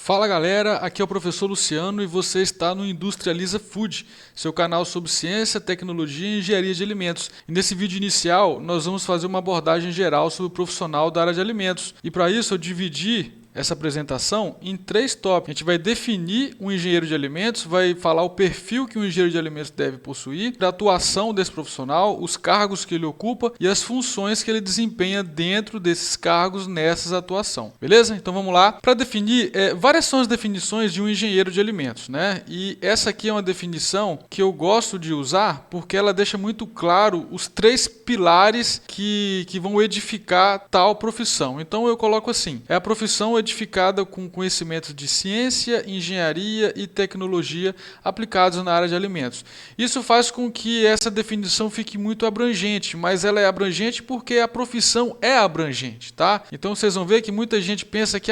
Fala galera, aqui é o professor Luciano e você está no Industrializa Food, seu canal sobre ciência, tecnologia e engenharia de alimentos. E nesse vídeo inicial nós vamos fazer uma abordagem geral sobre o profissional da área de alimentos. E para isso eu dividi essa apresentação em 3 tópicos. A gente vai definir um engenheiro de alimentos, vai falar o perfil que um engenheiro de alimentos deve possuir, a atuação desse profissional, os cargos que ele ocupa e as funções que ele desempenha dentro desses cargos nessas atuação. Beleza? Então vamos lá. Para definir, várias são as definições de um engenheiro de alimentos, né? E essa aqui é uma definição que eu gosto de usar porque ela deixa muito claro os 3 pilares que vão edificar tal profissão. Então eu coloco assim, é a profissão edificada com conhecimentos de ciência, engenharia e tecnologia aplicados na área de alimentos. Isso faz com que essa definição fique muito abrangente, mas ela é abrangente porque a profissão é abrangente, tá? Então vocês vão ver que muita gente pensa que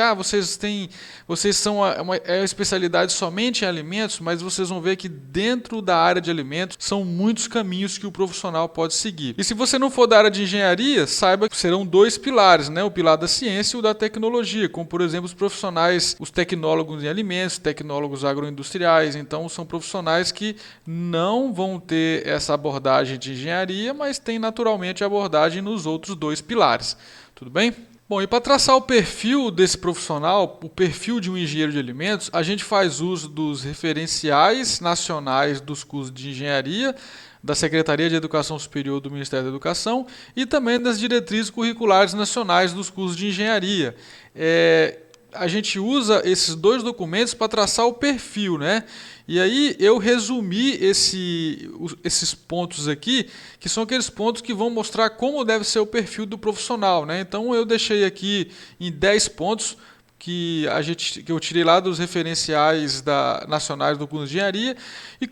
vocês são uma especialidade somente em alimentos, mas vocês vão ver que dentro da área de alimentos são muitos caminhos que o profissional pode seguir. E se você não for da área de engenharia, saiba que serão 2 pilares, né? O pilar da ciência e o da tecnologia, como por exemplo os profissionais, os tecnólogos em alimentos, tecnólogos agroindustriais. Então são profissionais que não vão ter essa abordagem de engenharia, mas tem naturalmente a abordagem nos outros 2 pilares. Tudo bem? Bom, e para traçar o perfil desse profissional, o perfil de um engenheiro de alimentos, a gente faz uso dos referenciais nacionais dos cursos de engenharia, da Secretaria de Educação Superior do Ministério da Educação e também das diretrizes curriculares nacionais dos cursos de engenharia. A gente usa esses 2 documentos para traçar o perfil, né? E aí eu resumi esses pontos aqui, que são aqueles pontos que vão mostrar como deve ser o perfil do profissional, né? Então eu deixei aqui em 10 pontos que eu tirei lá dos referenciais nacionais do curso de engenharia. E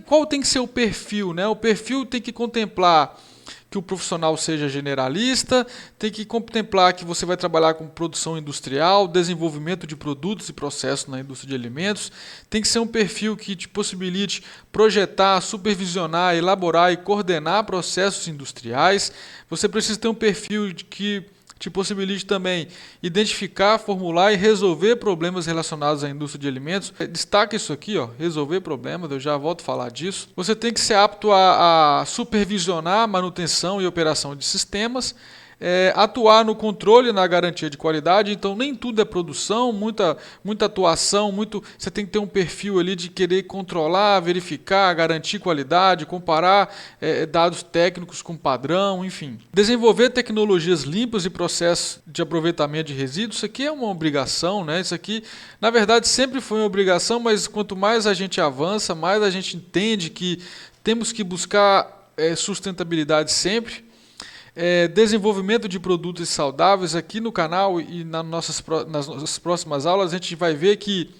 qual tem que ser o perfil, né? O perfil tem que contemplar que o profissional seja generalista, tem que contemplar que você vai trabalhar com produção industrial, desenvolvimento de produtos e processos na indústria de alimentos, tem que ser um perfil que te possibilite projetar, supervisionar, elaborar e coordenar processos industriais. Você precisa ter um perfil que te possibilite também identificar, formular e resolver problemas relacionados à indústria de alimentos. Destaca isso aqui, ó, resolver problemas, eu já volto a falar disso. Você tem que ser apto a supervisionar a manutenção e operação de sistemas, atuar no controle e na garantia de qualidade. Então nem tudo é produção, muita atuação, você tem que ter um perfil ali de querer controlar, verificar, garantir qualidade, comparar dados técnicos com padrão, enfim. Desenvolver tecnologias limpas e processos de aproveitamento de resíduos, isso aqui é uma obrigação, né? Isso aqui, na verdade, sempre foi uma obrigação, mas quanto mais a gente avança, mais a gente entende que temos que buscar sustentabilidade sempre. Desenvolvimento de produtos saudáveis. Aqui no canal e nas nossas próximas aulas a gente vai ver que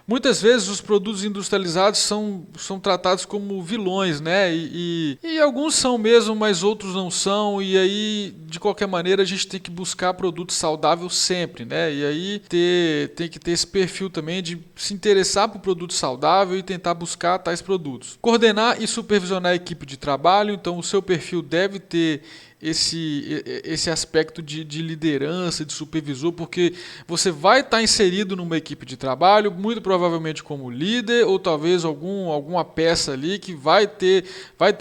muitas vezes os produtos industrializados são tratados como vilões, né? E alguns são mesmo, mas outros não são. E aí, de qualquer maneira, a gente tem que buscar produtos saudáveis sempre, né? E aí tem que ter esse perfil também de se interessar por produto saudável e tentar buscar tais produtos. Coordenar e supervisionar a equipe de trabalho. Então, o seu perfil deve ter esse aspecto de liderança, de supervisor, porque você vai estar inserido numa equipe de trabalho, muito provavelmente como líder, ou talvez alguma peça ali que vai ter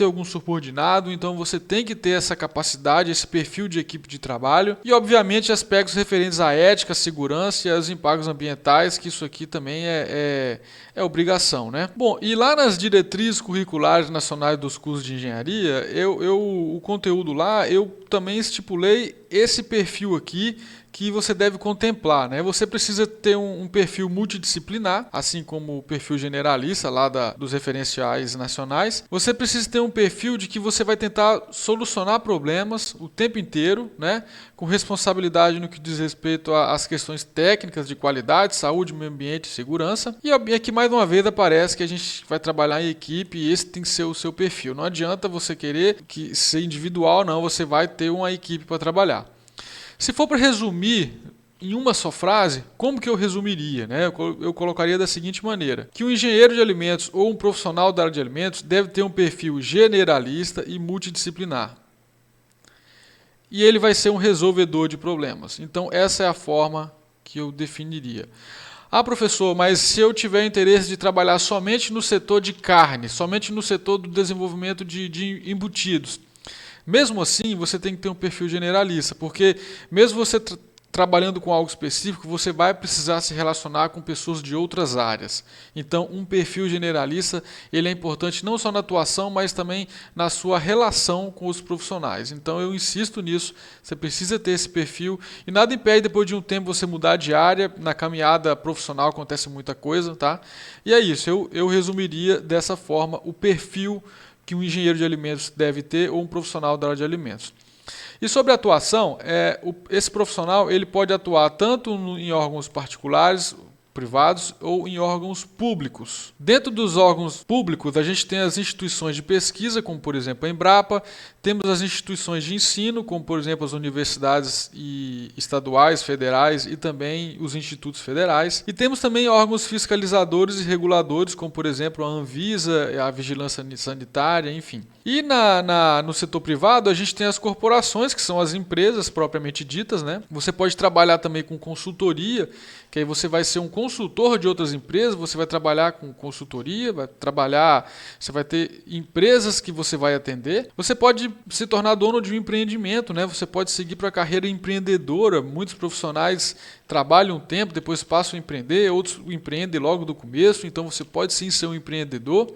algum subordinado. Então você tem que ter essa capacidade, esse perfil de equipe de trabalho, e obviamente aspectos referentes à ética, segurança e aos impactos ambientais, que isso aqui também é obrigação, né? Bom, e lá nas diretrizes curriculares nacionais dos cursos de engenharia, o conteúdo lá, eu também estipulei esse perfil aqui que você deve contemplar, né? Você precisa ter um perfil multidisciplinar, assim como o perfil generalista lá dos referenciais nacionais. Você precisa ter um perfil de que você vai tentar solucionar problemas o tempo inteiro, né? Com responsabilidade no que diz respeito às questões técnicas de qualidade, saúde, meio ambiente e segurança. E aqui mais uma vez aparece que a gente vai trabalhar em equipe e esse tem que ser o seu perfil. Não adianta você querer ser individual, não, você vai ter uma equipe para trabalhar. Se for para resumir em uma só frase, como que eu resumiria, né? Eu colocaria da seguinte maneira: que um engenheiro de alimentos ou um profissional da área de alimentos deve ter um perfil generalista e multidisciplinar. E ele vai ser um resolvedor de problemas. Então essa é a forma que eu definiria. Ah, professor, mas se eu tiver interesse de trabalhar somente no setor de carne, somente no setor do desenvolvimento de embutidos, mesmo assim você tem que ter um perfil generalista, porque mesmo você trabalhando com algo específico, você vai precisar se relacionar com pessoas de outras áreas. Então, um perfil generalista, ele é importante não só na atuação, mas também na sua relação com os profissionais. Então, eu insisto nisso, você precisa ter esse perfil e nada impede depois de um tempo você mudar de área. Na caminhada profissional acontece muita coisa, tá? E é isso, eu resumiria dessa forma o perfil que um engenheiro de alimentos deve ter ou um profissional da área de alimentos. E sobre a atuação, esse profissional ele pode atuar tanto em órgãos particulares, privados ou em órgãos públicos. Dentro dos órgãos públicos, a gente tem as instituições de pesquisa, como por exemplo a Embrapa, temos as instituições de ensino, como por exemplo as universidades estaduais, federais e também os institutos federais. E temos também órgãos fiscalizadores e reguladores, como por exemplo a Anvisa, a Vigilância Sanitária, enfim. E no setor privado, a gente tem as corporações, que são as empresas propriamente ditas, né? Você pode trabalhar também com consultoria, que aí você vai ser um consultor de outras empresas, você vai trabalhar com consultoria, você vai ter empresas que você vai atender. Você pode se tornar dono de um empreendimento, né? Você pode seguir para a carreira empreendedora. Muitos profissionais trabalham um tempo, depois passam a empreender, outros empreendem logo do começo, então você pode sim ser um empreendedor.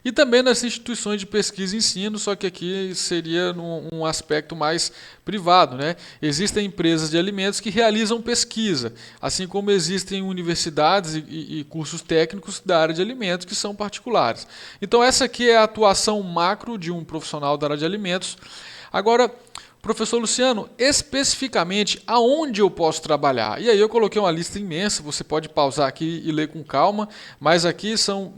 E também nas instituições de pesquisa e ensino, só que aqui seria num aspecto mais privado, né? Existem empresas de alimentos que realizam pesquisa, assim como existem universidades e cursos técnicos da área de alimentos que são particulares. Então essa aqui é a atuação macro de um profissional da área de alimentos. Agora, professor Luciano, especificamente aonde eu posso trabalhar? E aí eu coloquei uma lista imensa, você pode pausar aqui e ler com calma, mas aqui são...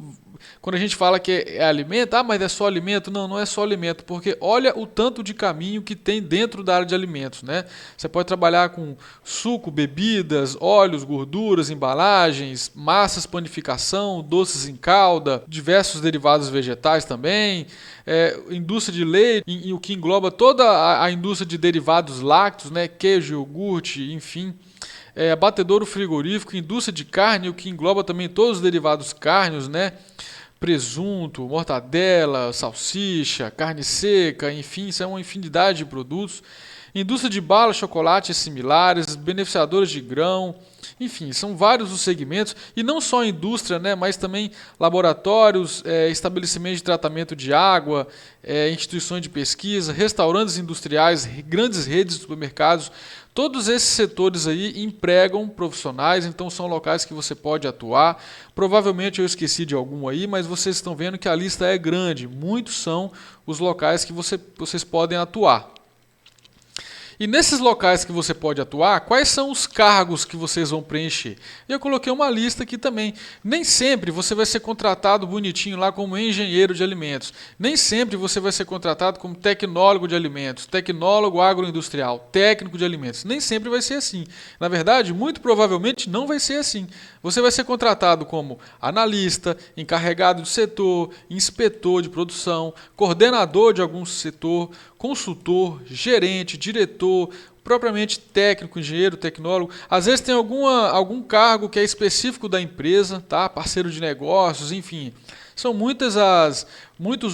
Quando a gente fala que é alimento, mas é só alimento? Não, não é só alimento, porque olha o tanto de caminho que tem dentro da área de alimentos, né? Você pode trabalhar com suco, bebidas, óleos, gorduras, embalagens, massas, panificação, doces em calda, diversos derivados vegetais também, indústria de leite, e o que engloba toda a indústria de derivados lácteos, né? Queijo, iogurte, enfim. Abatedouro frigorífico, indústria de carne, o que engloba também todos os derivados cárneos, né? Presunto, mortadela, salsicha, carne seca, enfim, isso é uma infinidade de produtos. Indústria de bala, chocolate e similares, beneficiadores de grão, enfim, são vários os segmentos, e não só a indústria, né, mas também laboratórios, estabelecimentos de tratamento de água, instituições de pesquisa, restaurantes industriais, grandes redes de supermercados. Todos esses setores aí empregam profissionais, então são locais que você pode atuar. Provavelmente eu esqueci de algum aí, mas vocês estão vendo que a lista é grande. Muitos são os locais que vocês podem atuar. E nesses locais que você pode atuar, quais são os cargos que vocês vão preencher? Eu coloquei uma lista aqui também. Nem sempre você vai ser contratado bonitinho lá como engenheiro de alimentos. Nem sempre você vai ser contratado como tecnólogo de alimentos, tecnólogo agroindustrial, técnico de alimentos. Nem sempre vai ser assim. Na verdade, muito provavelmente não vai ser assim. Você vai ser contratado como analista, encarregado de setor, inspetor de produção, coordenador de algum setor, consultor, gerente, diretor, propriamente técnico, engenheiro, tecnólogo. Às vezes tem algum cargo que é específico da empresa, tá? Parceiro de negócios, enfim. São muitos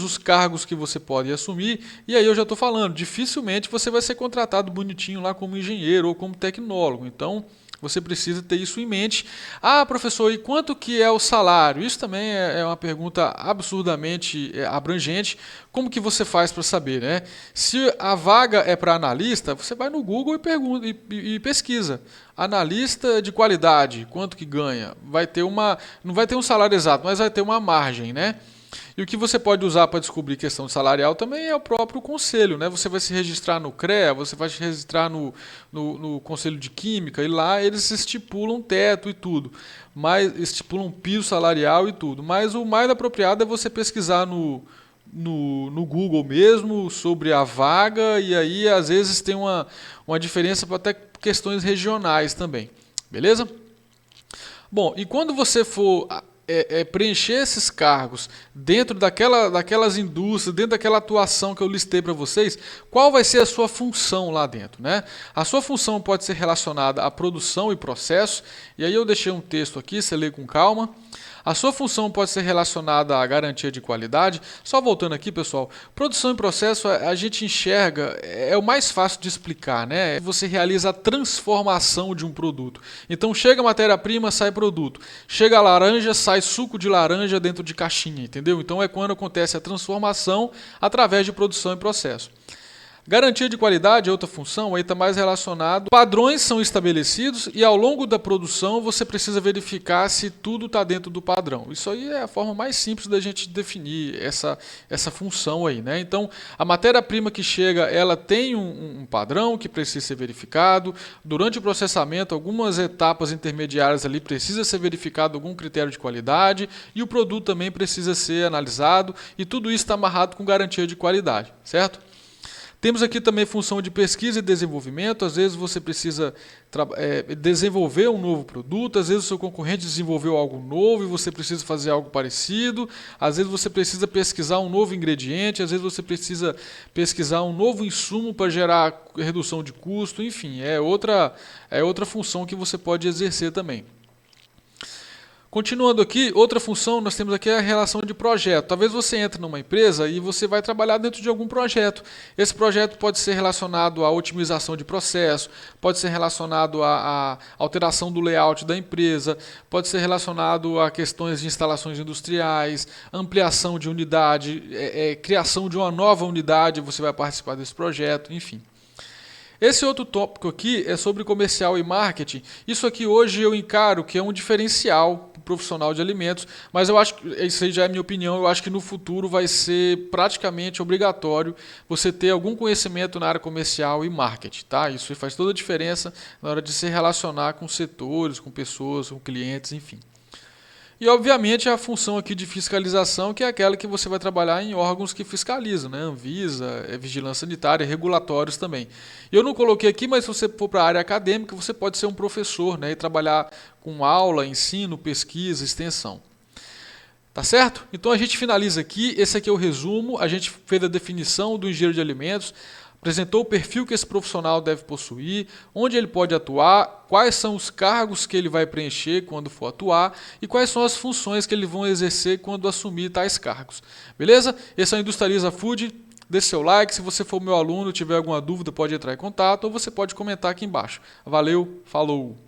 os cargos que você pode assumir, e aí eu já estou falando, dificilmente você vai ser contratado bonitinho lá como engenheiro ou como tecnólogo. Então, você precisa ter isso em mente. Ah, professor, e quanto que é o salário? Isso também é uma pergunta absurdamente abrangente. Como que você faz para saber, né? Se a vaga é para analista, você vai no Google e pergunta e pesquisa. Analista de qualidade, quanto que ganha? Não vai ter um salário exato, mas vai ter uma margem, né? E o que você pode usar para descobrir questão salarial também é o próprio conselho, né? Você vai se registrar no CREA, você vai se registrar no Conselho de Química, e lá eles estipulam teto e tudo, mas estipulam piso salarial e tudo. Mas o mais apropriado é você pesquisar no Google mesmo sobre a vaga, e aí às vezes tem uma diferença para até questões regionais também. Beleza? Bom, e quando você for preencher esses cargos dentro daquelas indústrias, dentro daquela atuação que eu listei para vocês, qual vai ser a sua função lá dentro, né? A sua função pode ser relacionada à produção e processo, e aí eu deixei um texto aqui, você lê com calma. A sua função pode ser relacionada à garantia de qualidade. Só voltando aqui, pessoal, produção e processo a gente enxerga, é o mais fácil de explicar, né? Você realiza a transformação de um produto. Então chega a matéria-prima, sai produto. Chega a laranja, sai suco de laranja dentro de caixinha, entendeu? Então é quando acontece a transformação através de produção e processo. Garantia de qualidade é outra função, aí está mais relacionado. Padrões são estabelecidos e ao longo da produção você precisa verificar se tudo está dentro do padrão. Isso aí é a forma mais simples da gente definir essa função aí, né? Então, a matéria-prima que chega, ela tem um padrão que precisa ser verificado. Durante o processamento, algumas etapas intermediárias ali precisa ser verificado algum critério de qualidade e o produto também precisa ser analisado e tudo isso está amarrado com garantia de qualidade, certo? Temos aqui também função de pesquisa e desenvolvimento. Às vezes você precisa desenvolver um novo produto, às vezes o seu concorrente desenvolveu algo novo e você precisa fazer algo parecido, às vezes você precisa pesquisar um novo ingrediente, às vezes você precisa pesquisar um novo insumo para gerar redução de custo, enfim, é outra função que você pode exercer também. Continuando aqui, outra função nós temos aqui é a relação de projeto. Talvez você entre numa empresa e você vai trabalhar dentro de algum projeto. Esse projeto pode ser relacionado à otimização de processo, pode ser relacionado à alteração do layout da empresa, pode ser relacionado a questões de instalações industriais, ampliação de unidade, criação de uma nova unidade, você vai participar desse projeto, enfim. Esse outro tópico aqui é sobre comercial e marketing. Isso aqui hoje eu encaro que é um diferencial para o profissional de alimentos, mas eu acho que, isso aí já é minha opinião, eu acho que no futuro vai ser praticamente obrigatório você ter algum conhecimento na área comercial e marketing, tá? Isso faz toda a diferença na hora de se relacionar com setores, com pessoas, com clientes, enfim. E, obviamente, a função aqui de fiscalização, que é aquela que você vai trabalhar em órgãos que fiscalizam, né? Anvisa, Vigilância Sanitária, regulatórios também. Eu não coloquei aqui, mas se você for para a área acadêmica, você pode ser um professor, né? E trabalhar com aula, ensino, pesquisa, extensão. Tá certo? Então a gente finaliza aqui. Esse aqui é o resumo. A gente fez a definição do engenheiro de alimentos, apresentou o perfil que esse profissional deve possuir, onde ele pode atuar, quais são os cargos que ele vai preencher quando for atuar e quais são as funções que ele vai exercer quando assumir tais cargos. Beleza? Esse é o Industrializa Food. Deixe seu like. Se você for meu aluno e tiver alguma dúvida, pode entrar em contato ou você pode comentar aqui embaixo. Valeu, falou!